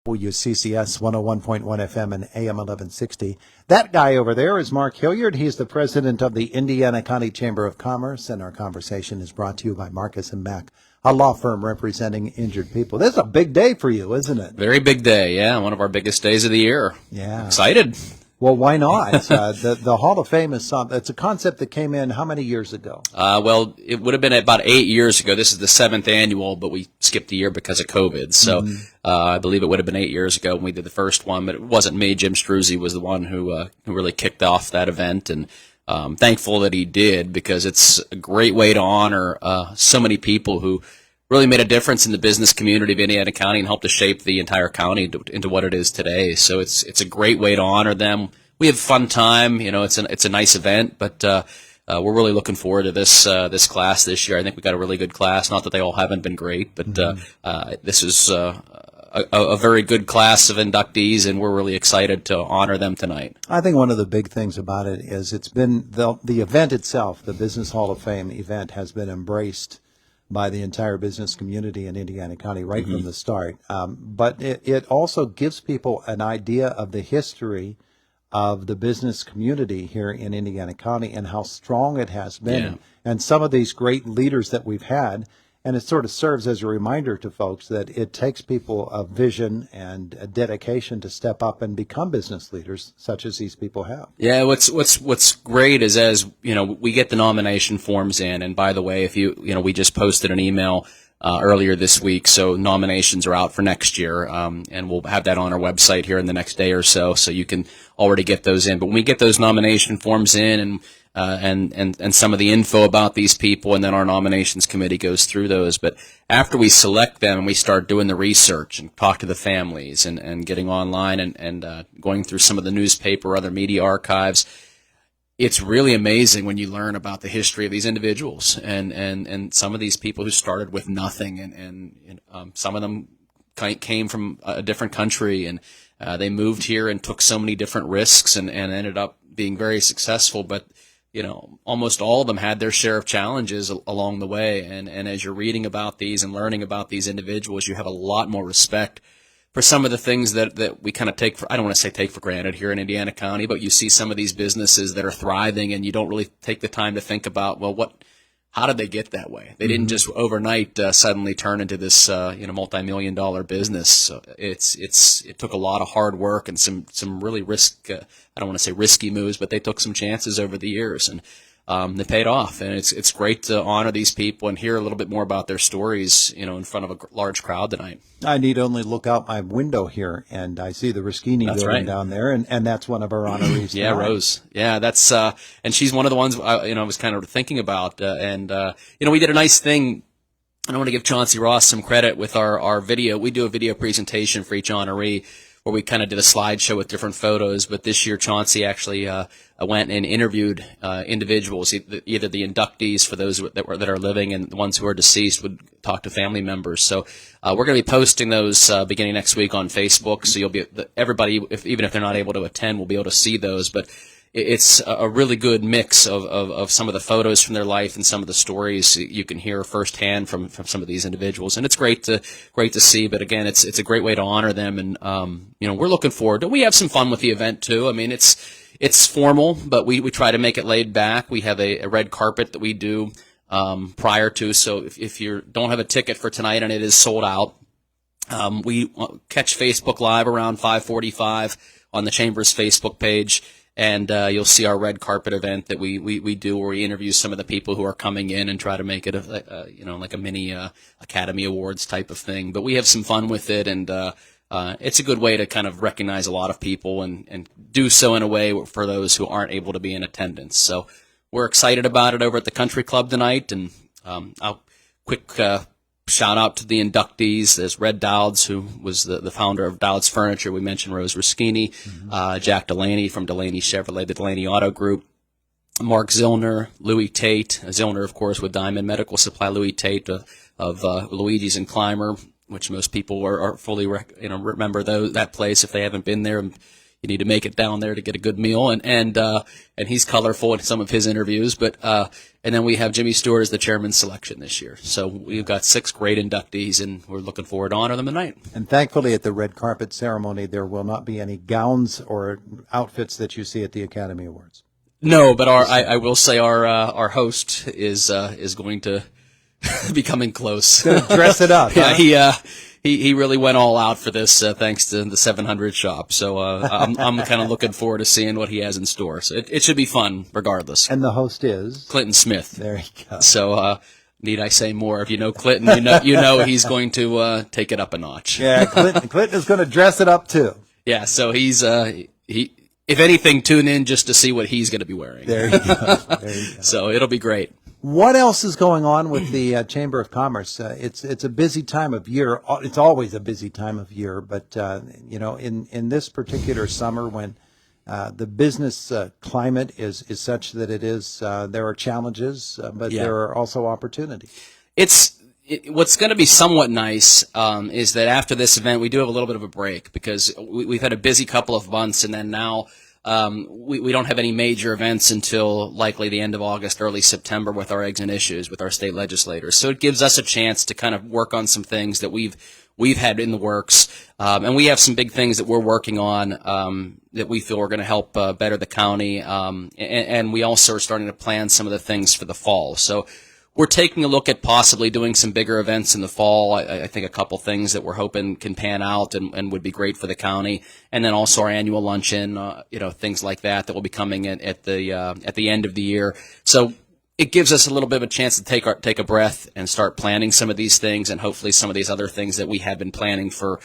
WCCS 101.1 FM and AM 1160. That guy over there is Mark Hilliard. He's the president of the Indiana County Chamber of Commerce, and our conversation is brought to you by Marcus and Mack, a law firm representing injured people. This is a big day for you, isn't it? Very big day, yeah. One of our biggest days of the year. Yeah. Excited. Well, why not? The Hall of Fame is it's a concept that came in how many years ago? Well, it would have been about 8 years ago. This is the 7th annual, but we skipped a year because of COVID. So I believe it would have been 8 years ago when we did the first one, but it wasn't me. Jim Struzzi was the one who really kicked off that event, and thankful that he did, because it's a great way to honor so many people who really made a difference in the business community of Indiana County and helped to shape the entire county into what it is today. So it's a great way to honor them. We have a fun time. You know, it's a nice event, but we're really looking forward to this class this year. I think we got a really good class. Not that they all haven't been great, but this is a very good class of inductees, and we're really excited to honor them tonight. I think one of the big things about it is it's been the event itself, the Business Hall of Fame event, has been embraced by the entire business community in Indiana County right from the start. But it also gives people an idea of the history of the business community here in Indiana County and how strong it has been. Yeah. And some of these great leaders that we've had. And it sort of serves as a reminder to folks that it takes people a vision and a dedication to step up and become business leaders, such as these people have. Yeah, what's great is, as you know, we get the nomination forms in, and by the way, if we just posted an email earlier this week, so nominations are out for next year, and we'll have that on our website here in the next day or so you can already get those in. But when we get those nomination forms in, and some of the info about these people, and then our nominations committee goes through those. But after we select them and we start doing the research and talk to the families and getting online and going through some of the newspaper or other media archives, it's really amazing when you learn about the history of these individuals and some of these people who started with nothing, and some of them came from a different country, and they moved here and took so many different risks and ended up being very successful. But you know, almost all of them had their share of challenges along the way. And as you're reading about these and learning about these individuals, you have a lot more respect for some of the things that we kind of I don't want to say take for granted here in Indiana County, but you see some of these businesses that are thriving, and you don't really take the time to think about, well, how did they get that way? They didn't just overnight suddenly turn into this multi-million-dollar business. So it took a lot of hard work and some really I don't want to say risky moves, but they took some chances over the years, and they paid off. And it's great to honor these people and hear a little bit more about their stories, in front of a large crowd tonight. I need only look out my window here, and I see the Ruschini building down there, and that's one of our honorees. Yeah, tonight. Rose. Yeah, that's and she's one of the ones I was kind of thinking about, we did a nice thing. And I want to give Chauncey Ross some credit with our video. We do a video presentation for each honoree, where we kind of did a slideshow with different photos. But this year, Chauncey actually went and interviewed individuals, either the inductees for those that are living, and the ones who are deceased would talk to family members. So we're going to be posting those beginning next week on Facebook. So everybody, even if they're not able to attend, will be able to see those. But it's a really good mix of some of the photos from their life and some of the stories you can hear firsthand from some of these individuals, and it's great to see. But again, it's a great way to honor them, and we're looking forward to. We have some fun with the event too. I mean, it's formal, but we try to make it laid back. We have a red carpet that we do prior to, so if you don't have a ticket for tonight and it is sold out, we catch Facebook Live around 5:45 on the Chamber's Facebook page. And you'll see our red carpet event that we do, where we interview some of the people who are coming in and try to make it like a mini Academy Awards type of thing. But we have some fun with it, and it's a good way to kind of recognize a lot of people and do so in a way for those who aren't able to be in attendance. So we're excited about it over at the Country Club tonight. And I'll quick shout out to the inductees. There's Red Dowds, who was the founder of Dowds Furniture. We mentioned Rose Ruschini, Jack Delaney from Delaney Chevrolet, the Delaney Auto Group, Mark Zillner, Louis Tate. Zillner, of course, with Diamond Medical Supply. Louis Tate of Luigi's and Clymer, which most people are fully remember that place if they haven't been there. you need to make it down there to get a good meal, and he's colorful in some of his interviews. But and then we have Jimmy Stewart as the chairman's selection this year. So we've got 6 great inductees, and we're looking forward to honor them tonight. And thankfully, at the red carpet ceremony, there will not be any gowns or outfits that you see at the Academy Awards. No, but I will say our host is going to be coming close. Gonna dress it up. Yeah, he really went all out for this, thanks to the 700 shop. So I'm kind of looking forward to seeing what he has in store. So it should be fun, regardless. And the host is Clinton Smith. There you go. So need I say more? If you know Clinton, you know he's going to take it up a notch. Yeah, Clinton is going to dress it up too. Yeah, so he's if anything, tune in just to see what he's going to be wearing. There you go. There you go. So it'll be great. What else is going on with the Chamber of Commerce? It's a busy time of year. It's always a busy time of year, but in this particular summer when the business climate is such that it is there are challenges, but there are also opportunities. What's going to be somewhat nice is that after this event, we do have a little bit of a break because we've had a busy couple of months, and then now we don't have any major events until likely the end of August, early September with our eggs and issues with our state legislators. So it gives us a chance to kind of work on some things that we've had in the works, and we have some big things that we're working on that we feel are going to help better the county, and we also are starting to plan some of the things for the fall. So we're taking a look at possibly doing some bigger events in the fall. I think a couple things that we're hoping can pan out and would be great for the county. And then also our annual luncheon, things like that will be coming at the end of the year. So it gives us a little bit of a chance to take a breath and start planning some of these things, and hopefully some of these other things that we have been planning for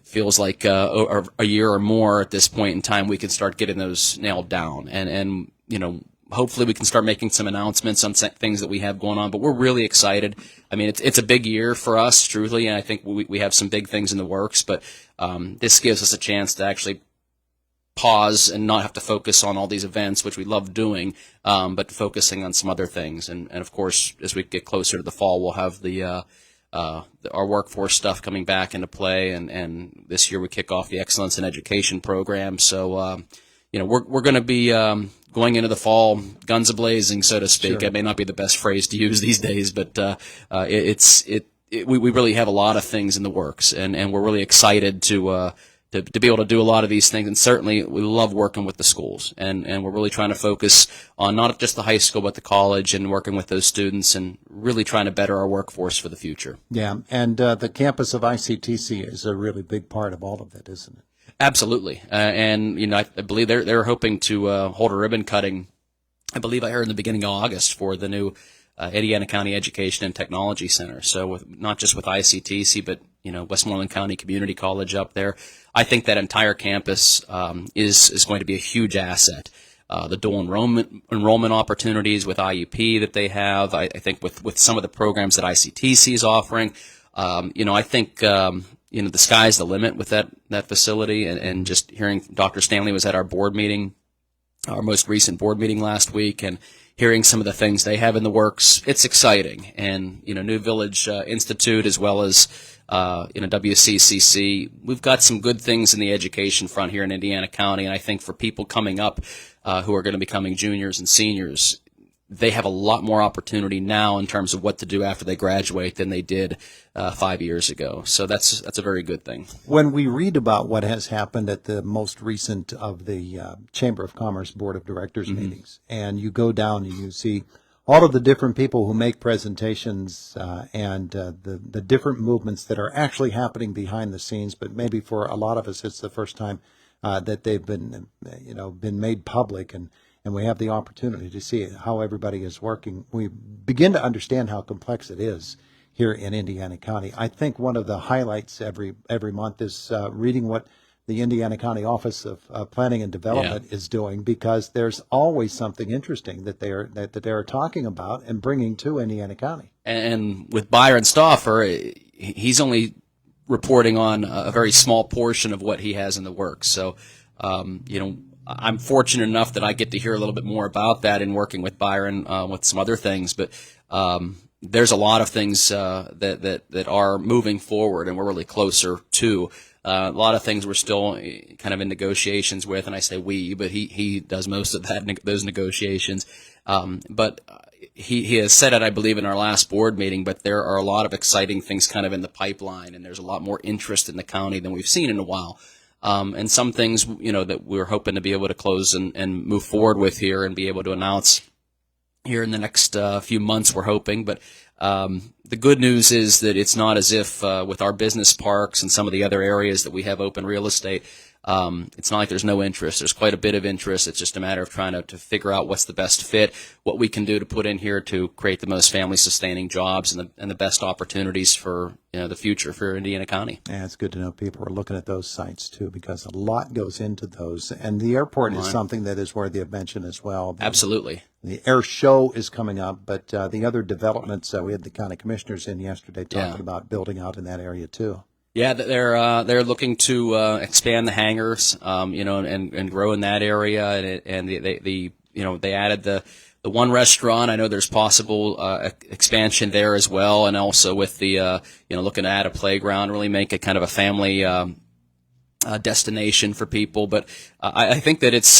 feels like a year or more at this point in time, we can start getting those nailed down. And hopefully we can start making some announcements on things that we have going on, but we're really excited. I mean, it's a big year for us, truly, and I think we have some big things in the works, but this gives us a chance to actually pause and not have to focus on all these events, which we love doing, but focusing on some other things. And of course, as we get closer to the fall, we'll have our workforce stuff coming back into play, and this year we kick off the Excellence in Education program. So, we're going to be going into the fall guns a-blazing, so to speak. Sure. It may not be the best phrase to use these days, but we really have a lot of things in the works, and we're really excited to be able to do a lot of these things. And certainly we love working with the schools, and we're really trying to focus on not just the high school but the college, and working with those students and really trying to better our workforce for the future. Yeah, and the campus of ICTC is a really big part of all of that, isn't it? Absolutely, and I believe they're hoping to hold a ribbon cutting. I believe I heard in the beginning of August for the new Indiana County Education and Technology Center. So not just with ICTC, but Westmoreland County Community College up there. I think that entire campus is going to be a huge asset. The dual enrollment opportunities with IUP that they have. I think with some of the programs that ICTC is offering. I think. The sky's the limit with that facility, and just hearing Dr. Stanley was at our board meeting, our most recent board meeting last week, and hearing some of the things they have in the works, it's exciting. And, New Village Institute, as well as, WCCC, we've got some good things in the education front here in Indiana County, and I think for people coming up who are going to be becoming juniors and seniors, they have a lot more opportunity now in terms of what to do after they graduate than they did 5 years ago. So that's a very good thing. When we read about what has happened at the most recent of the Chamber of Commerce Board of Directors meetings, and you go down and you see all of the different people who make presentations and the different movements that are actually happening behind the scenes, but maybe for a lot of us it's the first time that they've been made public, and we have the opportunity to see how everybody is working. We begin to understand how complex it is here in Indiana County. I think one of the highlights every month is reading what the Indiana County Office of Planning and Development is doing, because there's always something interesting that they are talking about and bringing to Indiana County. And with Byron Stauffer, he's only reporting on a very small portion of what he has in the works. So, I'm fortunate enough that I get to hear a little bit more about that in working with Byron with some other things, but there's a lot of things that are moving forward, and we're really closer to A lot of things we're still kind of in negotiations with, and I say we, but he does most of those negotiations. But he has said it, I believe, in our last board meeting, but there are a lot of exciting things kind of in the pipeline, and there's a lot more interest in the county than we've seen in a while. And some things, that we're hoping to be able to close and move forward with here and be able to announce here in the next few months, we're hoping. But the good news is that it's not as if with our business parks and some of the other areas that we have open real estate, it's not like there's no interest. There's quite a bit of interest. It's just a matter of trying to figure out what's the best fit, what we can do to put in here to create the most family-sustaining jobs and the best opportunities for the future for Indiana County. Yeah, it's good to know people are looking at those sites too, because a lot goes into those. And the airport is something that is worthy of mention as well. Absolutely. The air show is coming up, but the other developments, we had the county commissioners in yesterday talking about building out in that area too. Yeah, they're looking to expand the hangars, and grow in that area, and they added the one restaurant. I know there's possible expansion there as well, and also with the looking to add a playground, really make it kind of a family destination for people. But I think that it's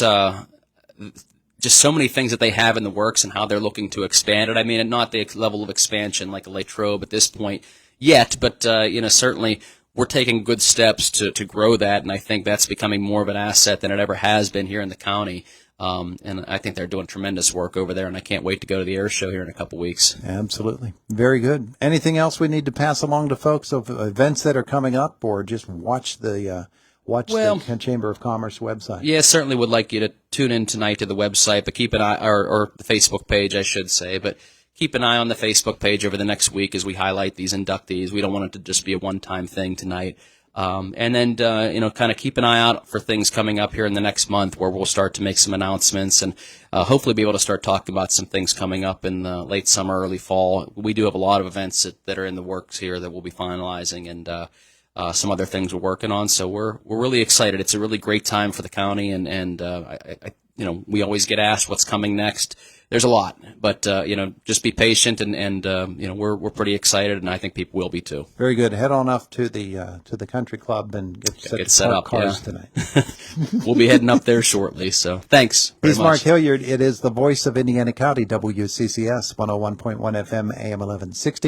just so many things that they have in the works and how they're looking to expand it. I mean, not the level of expansion like a Latrobe at this point yet, but certainly we're taking good steps to grow that, and I think that's becoming more of an asset than it ever has been here in the county. And I think they're doing tremendous work over there, and I can't wait to go to the air show here in a couple weeks. Absolutely. Very good. Anything else we need to pass along to folks of events that are coming up, or just watch the Chamber of Commerce website? Yeah, certainly would like you to tune in tonight to the website, but keep an eye, or the Facebook page, I should say, but keep an eye on the Facebook page over the next week as we highlight these inductees. We don't want it to just be a one-time thing tonight. And then, kind of keep an eye out for things coming up here in the next month where we'll start to make some announcements and hopefully be able to start talking about some things coming up in the late summer, early fall. We do have a lot of events that are in the works here that we'll be finalizing, and some other things we're working on. So we're really excited. It's a really great time for the county, and we always get asked what's coming next. There's a lot, but just be patient, and we're pretty excited, and I think people will be too. Very good. Head on up to the country club and get set up cars tonight. We'll be heading up there shortly. So thanks. He's Mark Hilliard. It is the voice of Indiana County, WCCS 101.1 FM, AM 1160.